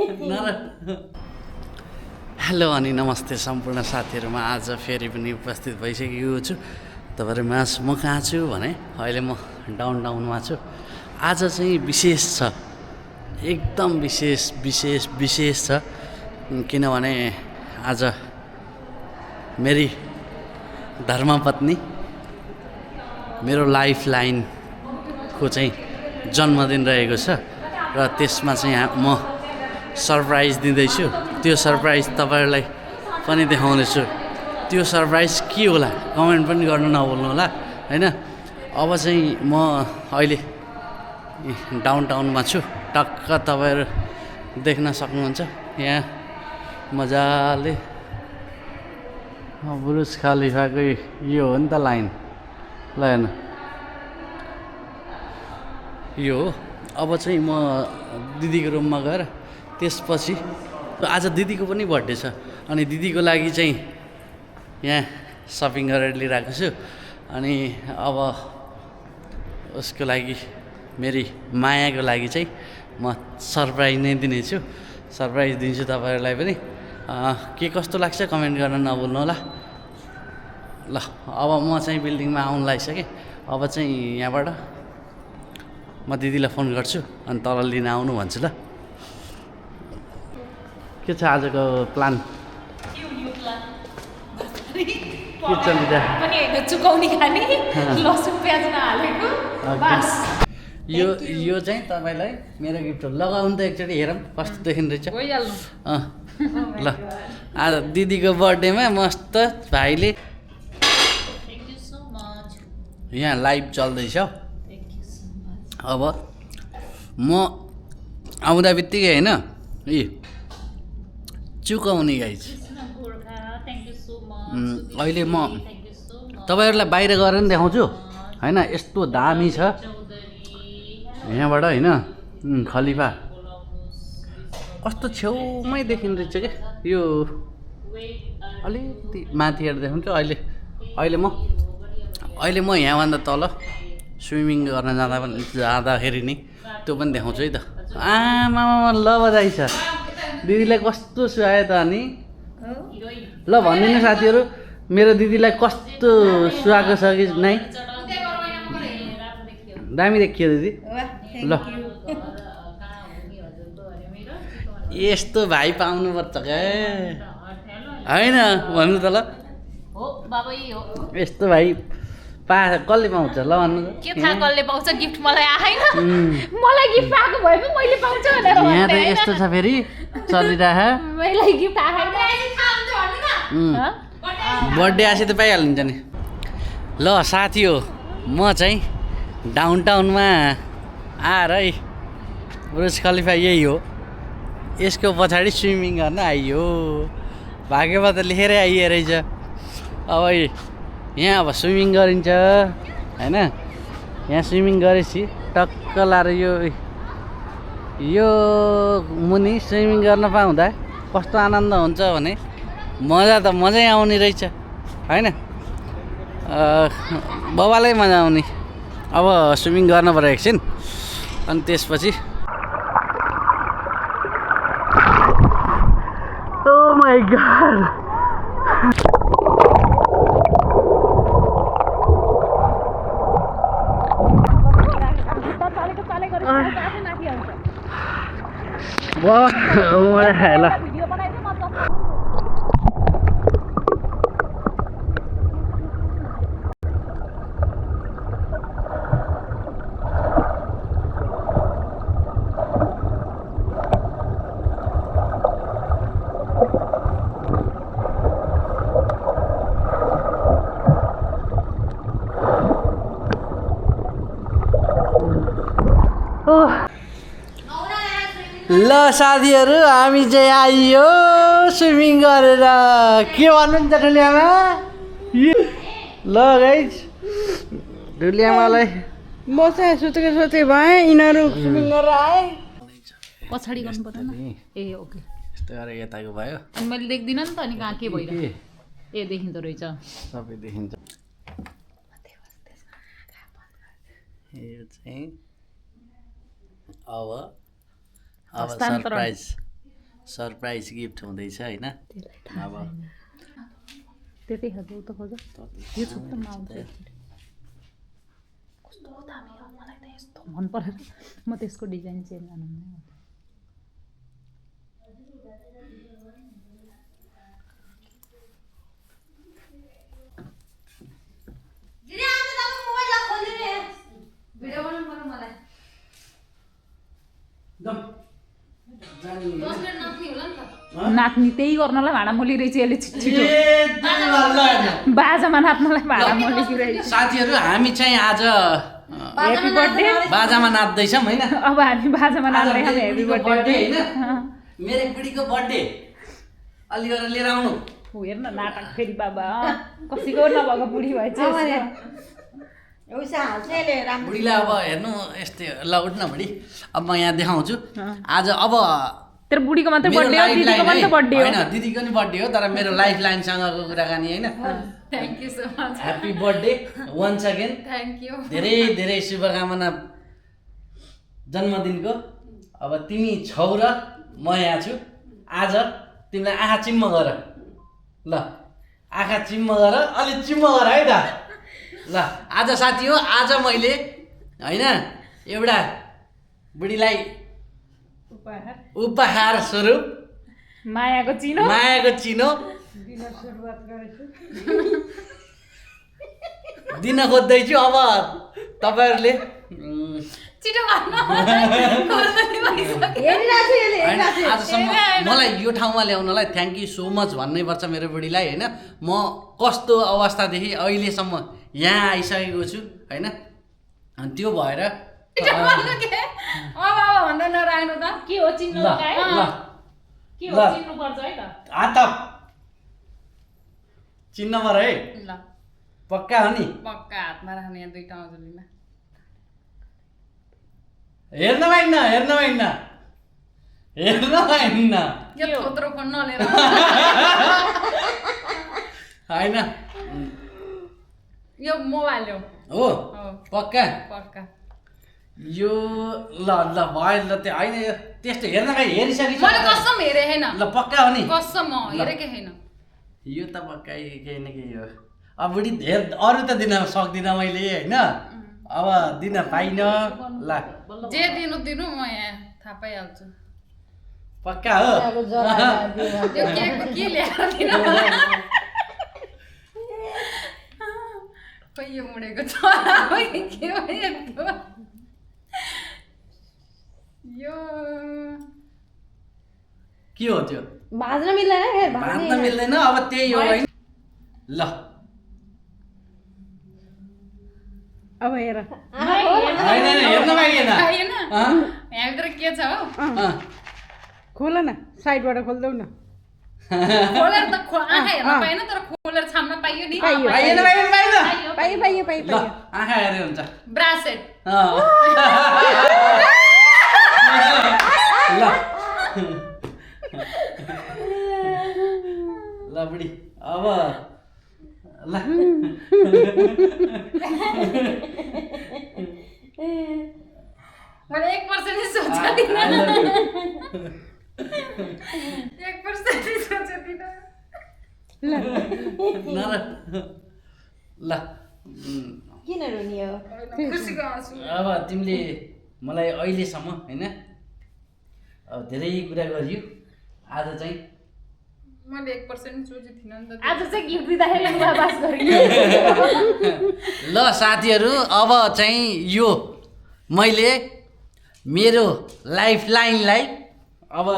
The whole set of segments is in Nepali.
हेलो अनि नमस्ते सम्पूर्ण साथीहरूमा आज फेरि पनि उपस्थित भइसकेको छु। तपाईँहरूमा म कहाँ छु भने अहिले म डाउन टाउनमा छु। आज चाहिँ विशेष छ, एकदम विशेष छ, किनभने आज मेरी धर्मपत्नी मेरो लाइफ लाइनको चाहिँ जन्मदिन रहेको छ र त्यसमा चाहिँ म सरप्राइज दिँदैछु। त्यो सरप्राइज तपाईँहरूलाई पनि देखाउनेछु। त्यो सरप्राइज के होला कमेन्ट पनि गर्न नभुल्नु होला हैन। अब चाहिँ म अहिले डाउन टाउनमा छु, टक्क तपाईँहरू देख्न सक्नुहुन्छ। यहाँ मजाले बुर्ज खलिफाकै यो हो नि त लाइन, ल हेर्नु यो हो। अब चाहिँ म दिदीको रुममा गएर त्यसपछि आज दिदीको पनि बर्थडे छ अनि दिदीको लागि चाहिँ यहाँ सपिङ गरेर लिइरहेको छु। अनि अब उसको लागि मेरी मायाको लागि चाहिँ म सरप्राइज नै दिनेछु, सरप्राइज दिन्छु तपाईँहरूलाई पनि। के कस्तो लाग्छ कमेन्ट गर्न नभुल्नु होला। ल अब म चाहिँ बिल्डिङमा आउनु लागिसकेँ। अब चाहिँ यहाँबाट म दिदीलाई फोन गर्छु अनि तल लिन आउनु भन्छु। ल के छ आजको प्लान? के चलिरहेको पनि हैन, चुकाउने खाने लसुन प्याज नहालेको बस। यो चाहिँ तपाईँलाई मेरो गिफ्ट हो। लगाउनु त एकचोटि हेरौँ कस्तो देखिँदो रहेछ। गइहाल्नु ल आज दिदीको बर्थडेमा मस्त भाइले थ्याङ्क यू सो मच। यहाँ लाइभ चल्दैछ। Thank you so much. अब म आउँदा बित्तिकै होइन यी चुकाउने guys. Gorkha thank you so much. अहिले म थ्याङ्क यू सो मच। तपाईँहरूलाई बाहिर गएर नि देखाउँछु होइन। यस्तो दामी छ यहाँबाट होइन खलिफा कस्तो छेउमै देखिँदो रहेछ क्या। यो अलिकति माथि हेर्दा देखाउँछु। अहिले म यहाँभन्दा तल स्विमिङ गर्न जाँदाखेरि नि त्यो पनि देखाउँछु है त। आमा ल बधाई छ दिदीलाई कस्तो सुहायो त। अनि ल भनिदिनु साथीहरू मेरो दिदीलाई कस्तो सुहाएको छ कि नै? दामी देखियो दिदी। ल यस्तो भाइ पाउनुपर्छ क्या होइन भन्नु त। ल हो बाबा हो। यस्तो भाइ कसले पाउँछ ल भन्नु त। के थाहा कसले पाउँछ, गिफ्ट मलाई आएन। मलाई गिफ्ट आएको भए पो मैले पाउँछु भनेर यहाँ त यस्तो छ फेरि चलिरह। मलाई गिफ्ट आएन। बर्थडे आएपछि त पाइहालिन्छ नि। ल साथी हो म चाहिँ डाउन टाउनमा आएर है बुर्ज खलिफा यही हो, यसको पछाडि स्विमिङ गर्न आइयो। भाग्यमा त लेखेरै आइयो रहेछ। अब यहाँ अब स्विमिङ गरिन्छ होइन। यहाँ स्विमिङ गरेपछि टक्क लाएर यो मुनि स्विमिङ गर्न पाउँदा कस्तो आनन्द हुन्छ भने मजा त मजै आउने रहेछ होइन। बबालै मजा आउने। अब स्विमिङ गर्न पऱ्यो एकछिन अनि त्यसपछि Oh my god! ल ल साथीहरू हामी चाहिँ आइयो स्विमिङ गरेर। के भन्नुहुन्छ ढुलियामा? ल गाइज ढुलियामालाई म चाहिँ सोचे भएँ यिनीहरू स्विमिङ गरेर आए। पछाडि गर्नु पर्दैन। ए ओके यस्तो गरेर यताको भयो। अनि मैले देख्दिनँ नि त अनि कहाँ के भइरहेको। ए देखिँदो रहेछ सबै देखिन्छ। यो चाहिँ अब सरप्राइज सरप्राइज गिफ्ट हुँदैछ होइन अब त्यतै खालको त खोज यो छुट्टै माउन्ट कस्तो दामी हो मलाई त यस्तो मन परेर म त्यसको डिजाइन चेन्ज गर्नु नाच्ने त्यही गर्नलाई भाँडा मोली रहेछ यसले छिटो बाजामा नाच्नलाई भाँडा मोली रहेछ साथीहरू हामी चाहिँ आज ह्यापी बर्थडे बाजामा नाच्दैछौँ होइन अब हामी बाजामा नाच्दै छौँ ह्यापी बर्थडे होइन मेरो बुढीको बर्थडे अलि गरेर लिएर आउनु हेर न नाटक फेरि बाबा कसैको नभएको बुढी भएछ बुढीलाई अब हेर्नु यस्तै ल उठ्न बुढी अब म यहाँ देखाउँछु आज अब तेरो बुढीको मात्रै मेरो बर्थडे हो लाइफ दिदीको पनि त बर्थडे हो होइन दिदीको नि बर्थडे हो तर मेरो लाइफ लाइनसँगको कुराकानी होइन thank you so much happy birthday once again thank you धेरै धेरै शुभकामना जन्मदिनको अब तिमी छौ र म यहाँ छु आज तिमीलाई आँखा चिम्म गर ल आँखा चिम्म गर अलि चिम्म गर है त ल आज साथी हो आज मैले होइन एउटा बुढीलाई उपहार स्वरूप मायाको चिनो दिन खोज्दैछु अब तपाईँहरूले छिटो आजसम्म मलाई यो ठाउँमा ल्याउनलाई थ्याङ्क यू सो मच भन्नै पर्छ मेरो बुढीलाई होइन म कस्तो अवस्थादेखि अहिलेसम्म यहाँ आइसकेको छु होइन अनि त्यो भएर भन्दा नराख्नु त के हो चिन्नु लगाए के हो चिन्नु पर्छ है त हात चिन्न पर्यो है ल पक्का हो नि पक्का हातमा राख्ने यहाँ दुईटा अजुलीमा हेर्न पाइन्न यो थोत्रो फोन नलिएर होइन यो मोबाइल हो पक्का पक्का यो ल भयो ल त्यो होइन यो त्यस्तो हेर्न भाइ हेरिसकेको मैले कसम हेरे हैन ल पक्का हो नि कसम हेरेकै हैन यो त पक्का केही न केही हो अब बुढी धेर अरू त दिन सक्दिनँ मैले होइन अब दिन पाइनँ ल जे दिनु दिनु म यहाँ थाहा पाइहाल्छु पक्का हो यो केकको के ल्याएर दिनु खोइ यो मुडेको छोरा हो कि के हो यस्तो यो के हो त्यो भाज्न मिल्दैन भाँच्न मिल्दैन अब त्यही हो होइन ल अब हेर होइन हेर्न पाइएन हैन यहाँभित्र के छ हो खोल न साइडबाट खोल्दौ न खोलेर त आँखा हेर्न पाएन तर खोलेर छाम्न पाइयो नि पाइयो ल आँखा हेरे हुन्छ ब्रासेट ल ल बुढी अब ल मैले 1% सोचेदिन 1% सोचेदिन ल किन रुनी हो खुसीको आँसु अब तिमीले मलाई अहिलेसम्म होइन अब धेरै कुरा गरियो आज चाहिँ मैले 1% सोचेको थिइनँ नि त आज चाहिँ गिफ्ट दिँदाखेरि बास गरेँ ल साथीहरू अब चाहिँ यो मैले मेरो लाइफ लाइनलाई अब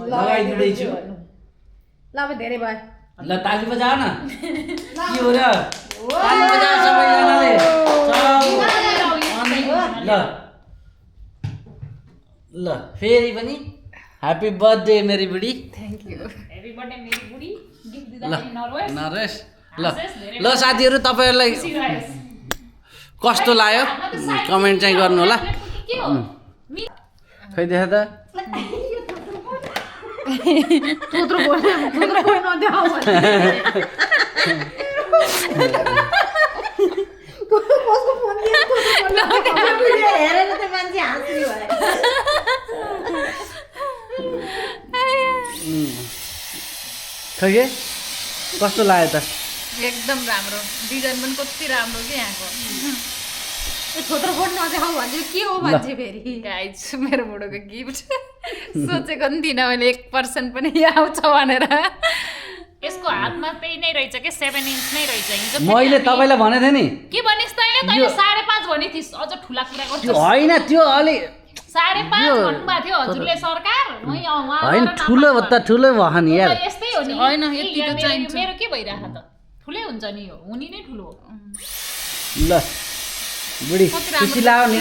लगाइदिँदैछु ल अब धेरै भयो ल ताली बजाऊ न के हो र ताली बजाऊ सबैजनाले ल ल फेरि पनि ह्याप्पी बर्थडे मेरी बुढी थ्याङ्क यू ह्याप्पी बर्थडे मेरी बुढी गिफ्ट ल दिँदाखेरि नरोस् नरेश ल साथीहरू तपाईँहरूलाई कस्तो लाग्यो कमेन्ट चाहिँ गर्नु होला खै देखा त थोत्रो बोल्नु नदेऊ कसको फोन हेरेर त मान्छे हाँस्ने भयो ठगे कस्तो लाग्यो त एकदम राम्रो डिजाइन पनि कति राम्रो के यहाँको छोटो फोन नदेखाऊ भन्छु के हो भन्छ फेरि गाइज मेरो बुढोको गिफ्ट सोचेको पनि थिइनँ मैले 1% पनि आउँछ भनेर यसको हातमा त्यही नै रहेछ के 7 इन्च नै रहेछ हिजो मैले तपाईँलाई भनेको थिएँ नि के भनिस् तैँले 5.5 भने थिइस् अझ ठुला कुरा त्यो गर्छस् होइन त्यो अलि 5.5 भन्नुभएको थियो हजुरले सरकार होइन ठुलो त ठुलो भयो नि यार यस्तै हो नि होइन, यति त चाहिन्छ। मेरो के भइरहेको त ठुलै हुन्छ नि यो हुनी नै ठुलो हो ल बुढी खुसी लाग्यो नि